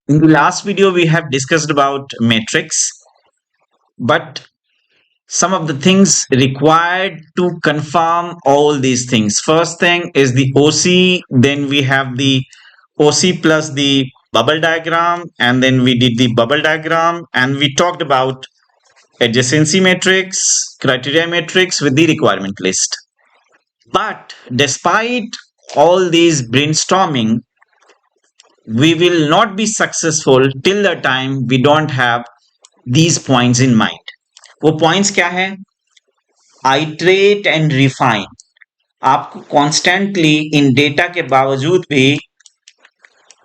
In the last video, we have discussed about matrix, but some of the things required to confirm all these things. First thing is the OC, then we have the OC plus the bubble diagram, and then we did the bubble diagram, and we talked about adjacency matrix, criteria matrix with the requirement list. But despite all these brainstorming, we will not be successful till the time we don't have these points in mind. वो points क्या है? Iterate and refine. आपको constantly इन data के बावजूद भी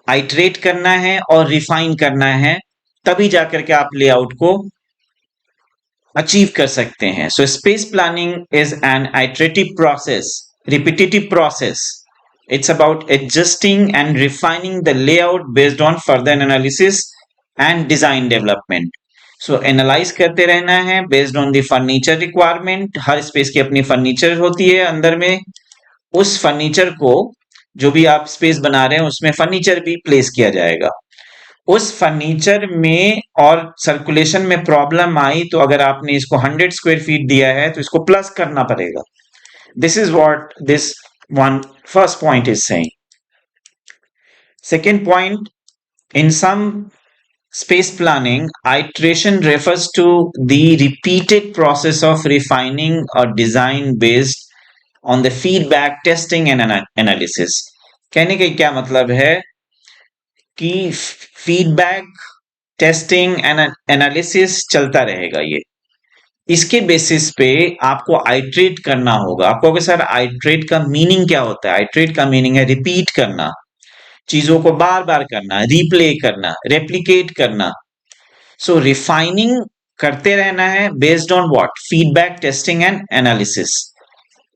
iterate करना है और refine करना है, तभी जाकर के आप layout को achieve कर सकते हैं. So space planning is an iterative process, repetitive process. It's about adjusting and refining the layout based on further analysis and design development. So analyse करते रहना है based on the furniture requirement. Her space की अपनी furniture होती है अंदर में. उस फर्नीचर को जो भी आप स्पेस बना रहे हैं उसमें फर्नीचर भी प्लेस किया जाएगा. उस फर्नीचर में और सर्कुलेशन में प्रॉब्लम आई तो अगर आपने इसको 100 स्क्वायर फीट दिया है तो इसको प्लस करना पड़ेगा. This is what this one first point is saying. Second point, in some space planning, iteration refers to the repeated process of refining a design based on the feedback, testing and analysis. कहने का क्या मतलब है कि feedback, testing and analysis चलता रहेगा. ये इसके बेसिस पे आपको आइट्रेट करना होगा. आपको अगर सर आइट्रेट का मीनिंग क्या होता है? आइट्रेट का मीनिंग है रिपीट करना, चीजों को बार बार करना, रिप्ले करना, रेप्लिकेट करना. सो रिफाइनिंग करते रहना है based on what? Feedback, testing and analysis.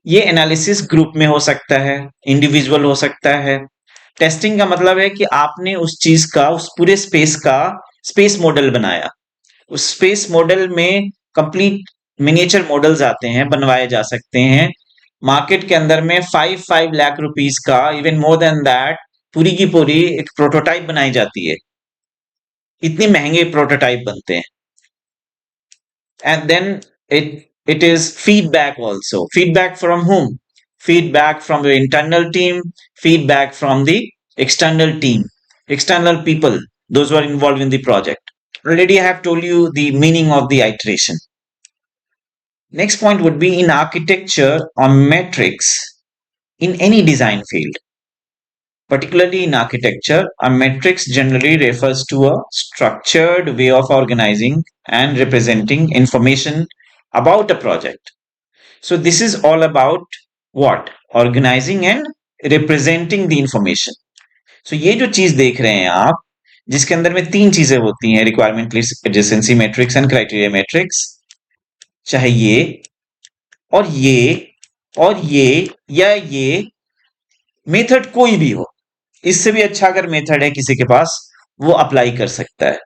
ये एनालिसिस ग्रुप में हो सकता है, इंडिविजुअल हो सकता है. टेस्टिंग का मतलब है कि आपने उस चीज का, उस पूरे स्पेस का स्पेस मॉडल बनाया. उस स्पेस मॉडल में कंप्लीट मिनिएचर मॉडल्स आते हैं, बनवाए जा सकते हैं. मार्केट के अंदर में 5 लाख रुपीस का, इवन मोर देन दैट, पूरी की पूरी एक प्रोटोटाइप बनाई जाती है. इतने महंगे प्रोटोटाइप बनते हैं. And then it is feedback also. Feedback from whom? Feedback from the internal team, feedback from the external team, external people, those who are involved in the project. Already I have told you the meaning of the iteration. Next point would be in architecture or metrics in any design field. Particularly in architecture, a matrix generally refers to a structured way of organizing and representing information about a project. So this is all about what? Organizing and representing the information. So ये जो चीज देख रहे हैं आप, जिसके अंदर में 3 चीजें होती हैं, requirement list, adjacency matrix and criteria matrix. चाहे ये और ये और ये या ये, मेथड कोई भी हो, इससे भी अच्छा अगर मेथड है किसी के पास, वो अप्लाई कर सकता है.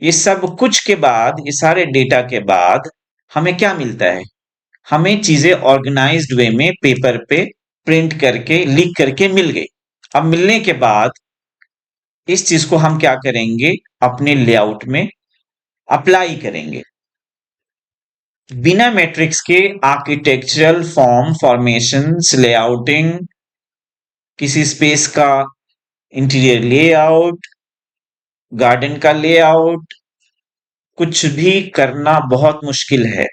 ये सब कुछ के बाद, ये सारे डेटा के बाद हमें क्या मिलता है? हमें चीजें ऑर्गेनाइज्ड वे में पेपर पे प्रिंट करके, लिख करके मिल गई. अब मिलने के बाद इस चीज को हम क्या करेंगे? अपने लेआउट में अप्लाई करेंगे. बिना मैट्रिक्स के आर्किटेक्चरल फॉर्म, फॉर्मेशंस, लेआउटिंग, किसी स्पेस का इंटीरियर लेआउट, गार्डन का लेआउट, कुछ भी करना बहुत मुश्किल है.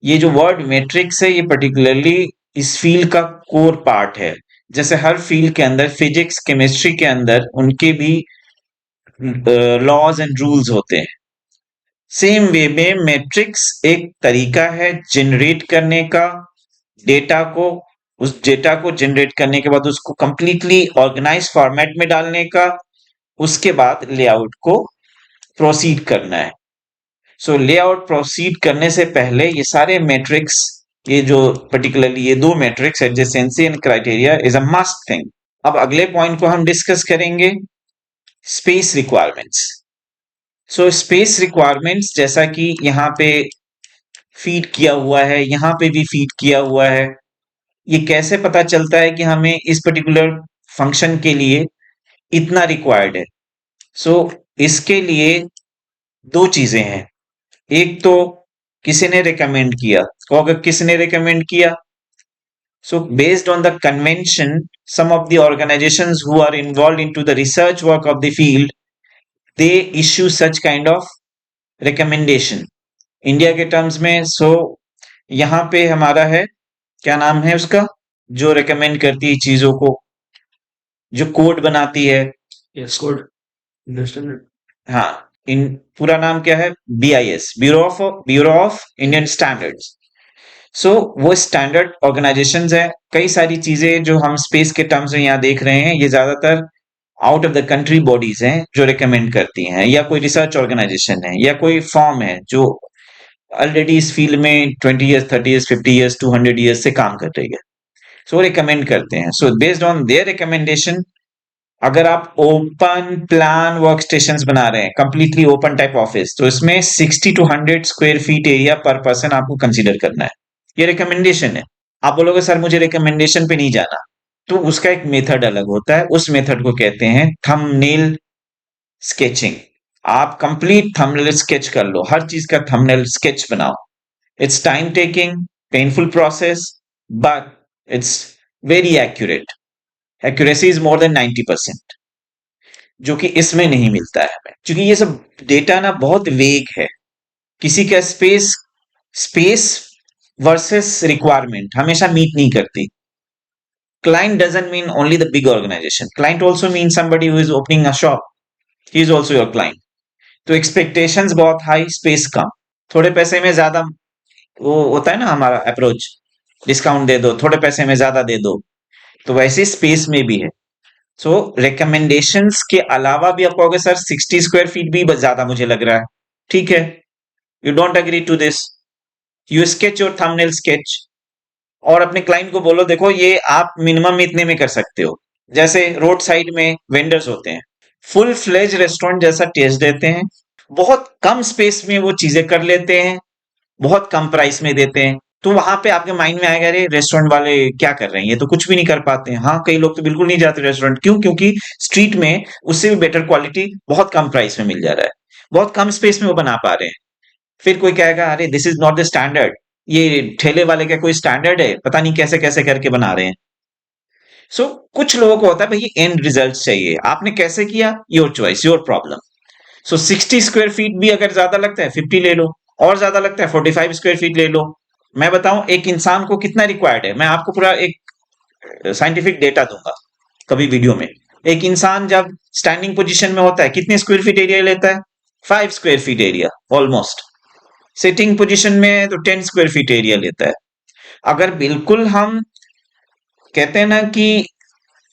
ये जो वर्ड मैट्रिक्स है, ये पर्टिकुलरली इस फील्ड का कोर पार्ट है. जैसे हर फील्ड के अंदर, फिजिक्स, केमिस्ट्री के अंदर उनके भी लॉज एंड रूल्स होते हैं. सेम वे में मैट्रिक्स एक तरीका है जनरेट करने का डेटा को. उस डेटा को जनरेट करने के बाद उसको कंप्लीटली ऑर्गेनाइज फॉर्मेट में डालने का, उसके बाद लेआउट को प्रोसीड करना है. सो लेआउट प्रोसीड करने से पहले ये सारे मैट्रिक्स, ये जो पर्टिकुलरली ये 2 matrix, adjacency and criteria, is a must thing. अब अगले पॉइंट को हम डिस्कस करेंगे, space requirements. So space requirements, जैसा कि यहाँ पे फीड किया हुआ है, यहाँ पे भी फीड किया हुआ है. ये कैसे पता चलता है कि हमें इस पर्टिकुलर फंक्शन के लिए इतना रिक्वायर्ड है? सो इसके लिए दो चीजें हैं। एक तो किसी ने रिकमेंड किया, तो अगर किसने रिकमेंड किया, so based on the convention, some of the organizations who are involved into the research work of the field, they issue such kind of recommendation India के टर्म्स में। सो यहाँ पे हमारा है, क्या नाम है उसका, जो रिकमेंड करती है चीजों को, जो कोड बनाती है। Yes code industrial. हाँ, इन पूरा नाम क्या है, BIS, bureau of Indian standards. So वो स्टैंडर्ड ऑर्गेनाइजेशंस है। कई सारी चीजें जो हम स्पेस के टर्म्स में यहाँ देख रहे हैं, ये ज्यादातर out of the country bodies हैं जो रिकमेंड करती हैं, या कोई रिसर्च ऑर्गेनाइजेशन है, या कोई फॉर्म है जो ऑलरेडी इस फील्ड में 20 ईयर्स, 30 ईयर्स, 50 ईयर्स, 200 ईयर्स से काम कर रही है। सो रिकमेंड करते हैं। So based on their recommendation, अगर आप ओपन प्लान वर्क स्टेशन बना रहे हैं, कंप्लीटली ओपन टाइप ऑफिस, तो इसमें 60 to 100 स्क्वायर फीट एरिया पर पर्सन आपको कंसीडर करना है। ये रिकमेंडेशन है। आप बोलोगे सर मुझे रिकमेंडेशन पे नहीं जाना, तो उसका एक मेथड अलग होता है। उस मेथड को कहते हैं थंबनेल स्केचिंग। आप कंप्लीट थंबनेल स्केच कर लो, हर चीज का थंबनेल स्केच बनाओ। It's time taking, painful process, but it's very accurate. Accuracy is more than 90%, जो कि इसमें नहीं मिलता है हमें, क्योंकि ये सब डेटा ना बहुत वेग है। किसी का स्पेस स्पेस वर्सेस रिक्वायरमेंट हमेशा मीट नहीं करती। Client doesn't mean only the big organization. Client also means somebody who is opening a shop. He is also your client. तो एक्सपेक्टेशंस बहुत हाई, स्पेस कम, थोड़े पैसे में ज्यादा, वो होता है ना हमारा अप्रोच, डिस्काउंट दे दो, थोड़े पैसे में ज्यादा दे दो। तो वैसे स्पेस में भी है। सो रिकमेंडेशंस के अलावा भी आप कहोगे सर 60 स्क्वायर फीट भी ज्यादा मुझे लग रहा है, ठीक है, you don't agree to this, you sketch your thumbnail sketch, और अपने क्लाइंट को बोलो देखो ये आप मिनिमम इतने में कर सकते हो। जैसे रोड साइड में वेंडर्स होते हैं, फुल फ्लेज रेस्टोरेंट जैसा टेस्ट देते हैं, बहुत कम स्पेस में वो चीजें कर लेते हैं, बहुत कम प्राइस में देते हैं। तो वहां पे आपके माइंड में आएगा अरे रेस्टोरेंट वाले क्या कर रहे हैं, ये तो कुछ भी नहीं कर पाते हैं। हाँ, कई लोग तो बिल्कुल नहीं जाते रेस्टोरेंट, क्यों, क्योंकि स्ट्रीट में उससे भी बेटर क्वालिटी बहुत कम प्राइस में मिल जा रहा है, बहुत कम स्पेस में वो बना पा रहे हैं। फिर कोई कहेगा अरे this is not the standard, ये ठेले वाले का कोई स्टैंडर्ड है, पता नहीं कैसे कैसे करके बना रहे हैं। सो कुछ लोगों को होता है भाई एंड रिजल्ट चाहिए, आपने कैसे किया, your choice, your problem. So 60 square feet भी अगर ज्यादा लगता है 50 ले लो, और ज्यादा लगता है 45 स्क्वायर फीट ले लो। मैं बताऊं एक इंसान को कितना रिक्वायर्ड है, मैं आपको पूरा एक साइंटिफिक डेटा दूंगा कभी वीडियो में। एक इंसान जब स्टैंडिंग पोजीशन में होता है कितने स्क्वायर फीट एरिया लेता है, 5 square feet area almost. Sitting position में तो 10 स्क्वायर फीट एरिया लेता है। अगर बिल्कुल हम कहते हैं ना कि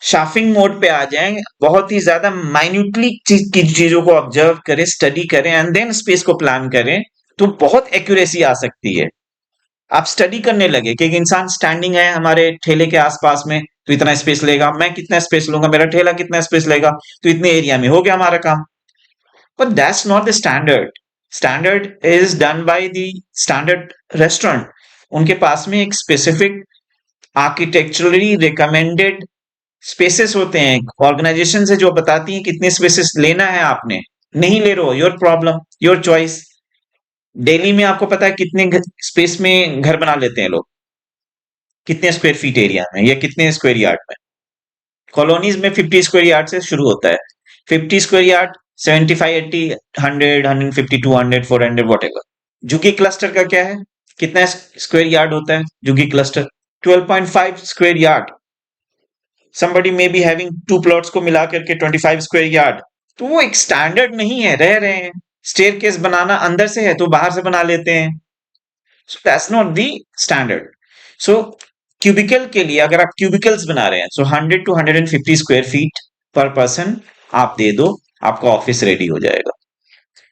शाफिंग मोड पे आ जाएं, बहुत ही ज्यादा माइन्यूटली की चीजों को ऑब्जर्व करें, स्टडी करें, एंड देन स्पेस को प्लान करें, तो बहुत एक्यूरेसी आ सकती है। आप स्टडी करने लगे कि एक इंसान स्टैंडिंग है हमारे ठेले के आसपास में, तो इतना स्पेस लेगा, मैं कितना स्पेस लूंगा, मेरा ठेला कितना स्पेस लेगा, तो इतने एरिया में हो गया हमारा काम। But that's not the standard. Standard is done by the standard restaurant. उनके पास में एक स्पेसिफिक आर्किटेक्चरली रिकमेंडेड स्पेसेस होते हैं, ऑर्गेनाइजेशन है जो बताती हैं कितने स्पेसेस लेना है। आपने नहीं ले रहे हो, your problem, your choice. Delhi में आपको पता है कितने स्पेस में घर बना लेते हैं लोग, कितने स्क्वायर फीट एरिया में या कितने स्क्वायर यार्ड में। कॉलोनीज में 50 स्क्वायर यार्ड से शुरू होता है, 50 square yard, 75, 80, 100, 150, 200, 400, whatever. Jhuggi cluster का क्या है, कितना स्क्वायर यार्ड होता है jhuggi cluster, 12.5 square yard. somebody may be having two plots को मिला करके 25 स्क्वायर यार्ड। तो वो एक स्टैंडर्ड नहीं है, रह रहे हैं। स्टेयर केस बनाना अंदर से है तो बाहर से बना लेते हैं। So that's not the standard. So cubicle के लिए अगर आप क्यूबिकल्स बना रहे हैं, so 100 to 150 square feet per person आप दे दो, आपका ऑफिस रेडी हो जाएगा।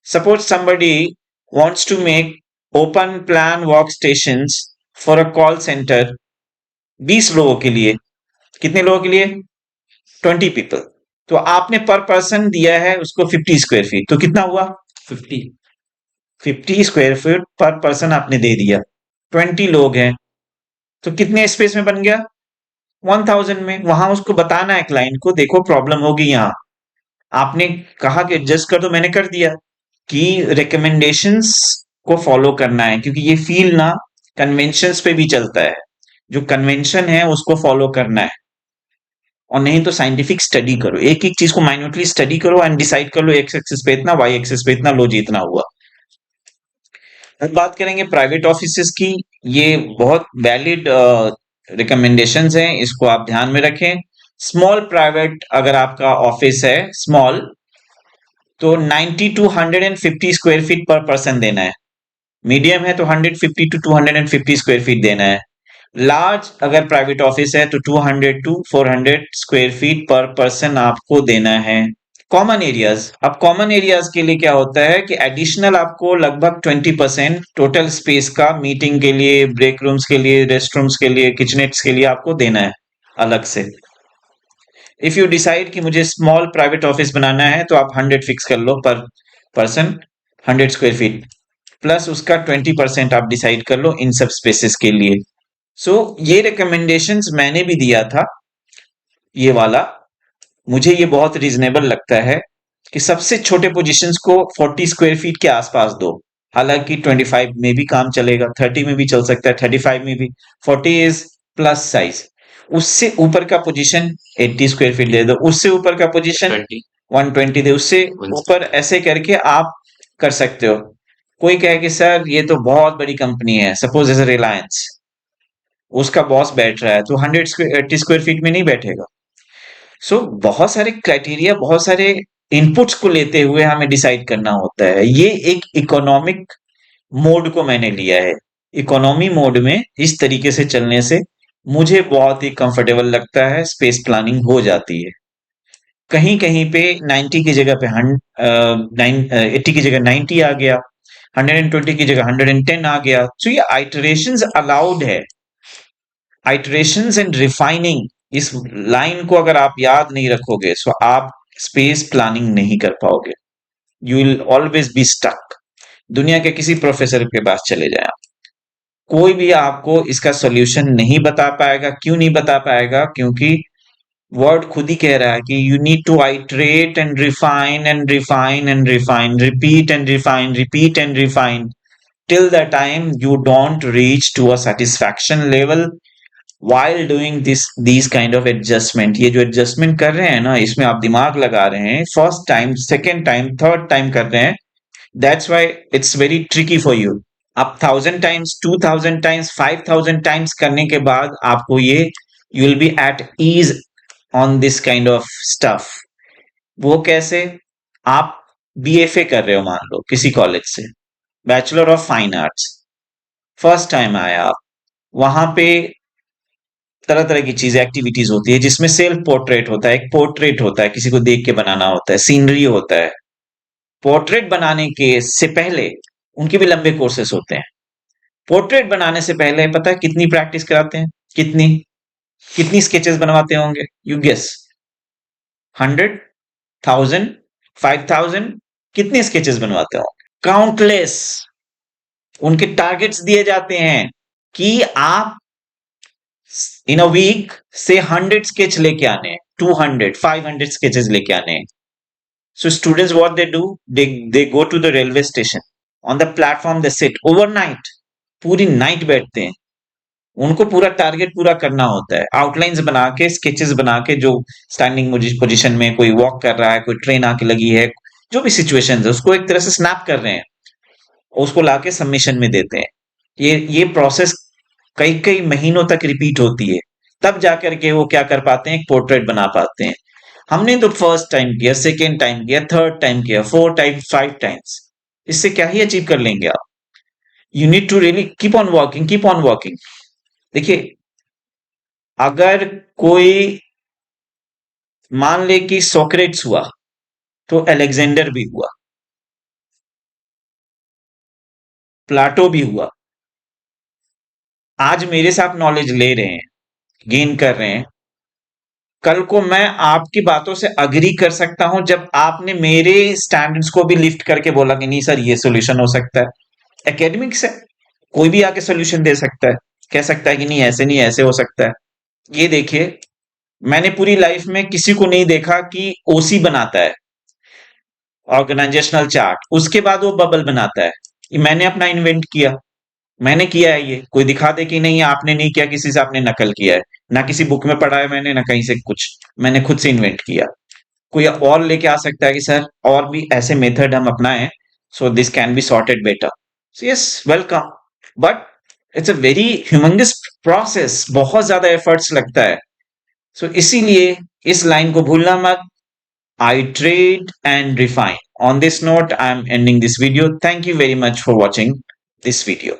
Suppose somebody wants to make open plan workstations for a call center, 20 लोगों के लिए, कितने लोगों के लिए, 20 पीपल। तो आपने पर पर्सन दिया है उसको 50 स्क्वायर फीट, तो कितना हुआ, 50। 50 स्क्वायर फीट पर पर्सन आपने दे दिया। 20 लोग हैं, तो कितने स्पेस में बन गया, 1000 में। वहां उसको बताना है क्लाइंट को देखो प्रॉब्लम होगी यहाँ, आपने कहा कि एडजस्ट कर दो, मैंने कर दिया कि रिकमेंडेशंस को फॉलो करना है, क्योंकि ये फील्ड ना कन्वेंशंस पे भी चलता है। जो कन्वेंशन है उसको फॉलो करना है, और नहीं तो साइंटिफिक स्टडी करो, एक एक चीज को माइन्यूटली स्टडी करो एंड डिसाइड कर लो एक्स एक्सिस पे इतना, वाई एक्सिस पे इतना, लो जी इतना हुआ। अब बात करेंगे प्राइवेट ऑफिसेस की। ये बहुत वैलिड रिकमेंडेशंस हैं, इसको आप ध्यान में रखें। स्मॉल प्राइवेट अगर आपका ऑफिस है स्मॉल, तो 90 to 150 square feet per person देना है। मीडियम है तो 150 टू 250 स्क्वायर फीट देना है। लार्ज अगर प्राइवेट ऑफिस है तो 200 to 400 square feet per person आपको देना है। कॉमन एरियाज, अब कॉमन एरियाज के लिए क्या होता है कि एडिशनल आपको लगभग 20% टोटल स्पेस का, मीटिंग के लिए, ब्रेक रूम्स के लिए, रेस्ट रूम्स के लिए, किचनेट्स के लिए आपको देना है अलग से। इफ यू डिसाइड कि मुझे स्मॉल प्राइवेट ऑफिस बनाना है तो आप 100 फिक्स कर लो पर पर्सन, 100 स्क्वायर फीट, प्लस उसका 20% आप डिसाइड कर लो इन सब स्पेसेस के लिए। ये रिकमेंडेशंस मैंने भी दिया था, ये वाला मुझे ये बहुत रीजनेबल लगता है कि सबसे छोटे पोजीशंस को 40 स्क्वायर फीट के आसपास दो। हालांकि 25 में भी काम चलेगा, 30 में भी चल सकता है, 35 में भी। 40 इज प्लस साइज। उससे ऊपर का पोजीशन 80 स्क्वायर फीट दे दो, उससे ऊपर का पोजीशन 120 दे, उससे ऊपर, ऐसे करके आप कर सकते हो। कोई कहे कि सर ये तो बहुत बड़ी कंपनी है, सपोज एज रिलायंस, उसका बॉस बैठ रहा है तो 180 स्क्वायर फीट में नहीं बैठेगा। बहुत सारे क्राइटेरिया, बहुत सारे इनपुट्स को लेते हुए हमें डिसाइड करना होता है। ये एक इकोनॉमिक मोड को मैंने लिया है। इकोनॉमी मोड में इस तरीके से चलने से मुझे बहुत ही कंफर्टेबल लगता है, स्पेस प्लानिंग हो जाती है। कहीं कहीं पे 90 की जगह पे 80 की जगह 90 आ गया, 120 की जगह 110 आ गया। ये आइटरेशंस अलाउड है। आइटरेशंस एंड रिफाइनिंग, इस लाइन को अगर आप याद नहीं रखोगे तो आप स्पेस प्लानिंग नहीं कर पाओगे। You will always be stuck. दुनिया के किसी प्रोफेसर के पास चले जाए आप, कोई भी आपको इसका सॉल्यूशन नहीं बता पाएगा। क्यों नहीं बता पाएगा? क्योंकि वर्ड खुद ही कह रहा है कि you need to iterate and refine and refine and refine, repeat and refine, repeat and refine, till the time you don't reach to a satisfaction level while doing these kind of adjustment। ये जो adjustment कर रहे हैं ना, इसमें आप दिमाग लगा रहे हैं, first time, second time, third time कर रहे हैं, that's why it's very tricky for you. आप 1000 टाइम्स, 2000 टाइम्स, 5000 टाइम्स करने के बाद आपको ये, you will be at ease on this kind of stuff. वो कैसे? आप बीएफए कर रहे हो मान लो किसी कॉलेज से, bachelor of fine arts, first time आया आप, वहां पे तरह तरह की चीजें, एक्टिविटीज होती है जिसमें सेल्फ पोर्ट्रेट होता है, एक पोर्ट्रेट होता है, किसी को देख के बनाना होता है, सीनरी होता है। पोर्ट्रेट बनाने के से पहले उनके भी लंबे कोर्सेस होते हैं। पोर्ट्रेट बनाने से पहले पता है कितनी प्रैक्टिस कराते हैं? कितनी कितनी स्केचेस बनवाते होंगे? You guess. 100, 1000, 5000, कितनी स्केचेस बनवाते हो? काउंटलेस। उनके टारगेट्स दिए जाते हैं कि आप इन अ वीक से 100 स्केच लेके आने हैं, 200, 500 स्केचेस लेके आने हैं। So students, what they do, they go to the railway station, on the platform they sit overnight, पूरी नाइट बैठते हैं। उनको पूरा टारगेट पूरा करना होता है, आउटलाइंस बना के, स्केचेस बना के, जो स्टैंडिंग पोजीशन में कोई वॉक कर रहा है, कोई ट्रेन आके लगी है, जो भी सिचुएशन है उसको एक तरह से स्नैप कर रहे हैं, उसको लाके सबमिशन में देते हैं। ये प्रोसेस कई कई महीनों तक रिपीट होती है, तब जाकर के वो क्या कर पाते हैं, एक पोर्ट्रेट बना पाते हैं। हमने तो फर्स्ट टाइम किया, सेकेंड टाइम किया, थर्ड टाइम किया, 4 टाइम, 5 टाइम्स, इससे क्या ही अचीव कर लेंगे आप? You need to really keep on working, keep on working. देखिए, अगर कोई मान ले कि सोक्रेट्स हुआ तो अलेक्जेंडर भी हुआ, प्लाटो भी हुआ। आज मेरे से आप नॉलेज ले रहे हैं, गेन कर रहे हैं, कल को मैं आपकी बातों से अग्री कर सकता हूं जब आपने मेरे स्टैंडर्ड्स को भी लिफ्ट करके बोला कि नहीं सर ये सॉल्यूशन हो सकता है। एकेडमिक्स है, कोई भी आके सॉल्यूशन दे सकता है, कह सकता है कि नहीं ऐसे नहीं ऐसे हो सकता है। ये देखिए, मैंने पूरी लाइफ में किसी को नहीं देखा कि ओसी बनाता है, ऑर्गेनाइजेशनल चार्ट, उसके बाद वो बबल बनाता है। ये मैंने अपना इन्वेंट किया, मैंने किया है, ये कोई दिखा दे कि नहीं आपने नहीं किया, किसी से आपने नकल किया है, ना किसी बुक में पढ़ा है मैंने, ना कहीं से कुछ, मैंने खुद से इन्वेंट किया। कोई और लेके आ सकता है कि सर और भी ऐसे मेथड हम अपनाएं, so this can be sorted better. So yes, welcome, but it's a very humongous process, बहुत ज्यादा एफर्ट्स लगता है। सो इसीलिए इस लाइन को भूलना मत, iterate and refine. On this note, I'm ending this video. Thank you very much for watching this video.